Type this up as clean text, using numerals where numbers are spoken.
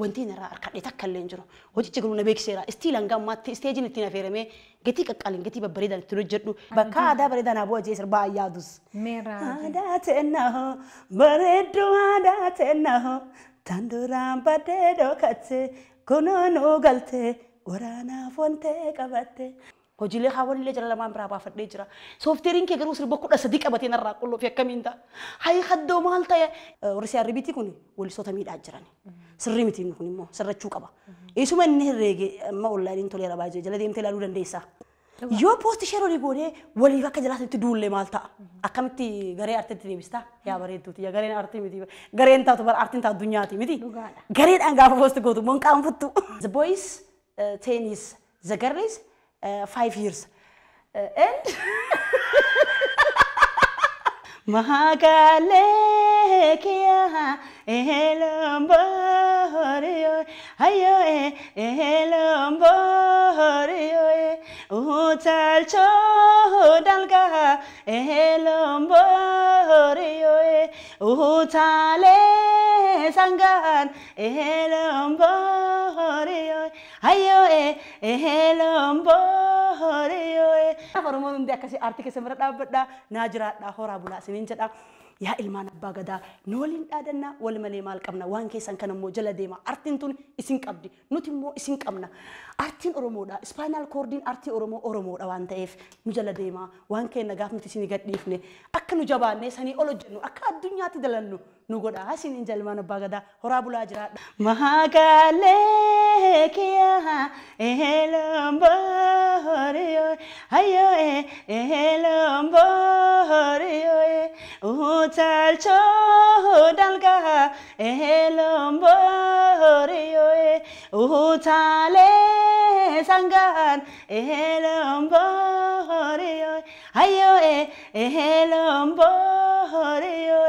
wanti nara arkadhe takka illee hin jiru hojichi garuu na beekseera istiilan gammaatti isteejiin itti na feeramee gatii qaqqaalin gatii babbareedan itti hojjedhu bakka aadaa bareedaa na bu'a jee sirbaa yaadus aadaa teennaho bareedduu aadaa teennaho tanduraan baddee dhokatte kunuunuu galte waraanaaf wantee qabatte hojiilee haawwanillee jala lamaan biraa baafadhee jira. Soofteeriin kee garuu sirba 13 qabatee narraa qulloo fi akkamiin ta'a. Hayi haddoo maal ta'e warri siyaarri biti kun walisoota miidhaa jiran. Sirri mitiin kun immoo sirrachuu qaba. Isuma inni herreege amma onlaayiniin toleera baay'ee jala deemtee ilaaluu dandeessa. Yoo poosti sheerorii goonee waliif akka jalaatti duullee maal ta'a? Akkamitti garee artiitti deebistaa? Yaa bareedduuti. Yaa gareen artii miti. Gareen taatu bara artiin taatu addunyaati miti. Gareedhaan gaafa poosti gootu immoo hin qaanfattu. The boys 10 years. The girls 5 years. And Mahakale kia ehelomborio ayo ehelomborio utalcho dalga ehelomborio utale sangan ehelomborio ayo ehelomborio Hormon dia kasih arti kesemerat abda najrat hora bula sinin jedha yaa ilmaan abbaa gadaa noolin dhaadanna wal malee maal qabna waan keessan kana immoo jala deema artiin tun isin qabdi nuti immoo isin qabna artiin oromoodha spinal cordin artii oromoodha waan ta'eef nu jala deema waan keenya gaaf nuti isin gadhiifne akka nu jabaanne sanii ol hojjennu akka addunyaatti dalannu nu godha hasin ilmaan abbaa gadaa horaa bulaa jiraadha mahakale kia ehelomborio ayo ehelomborio utalcho dalga ehelomborio utale sangan ehelomborio ayo ehelomborio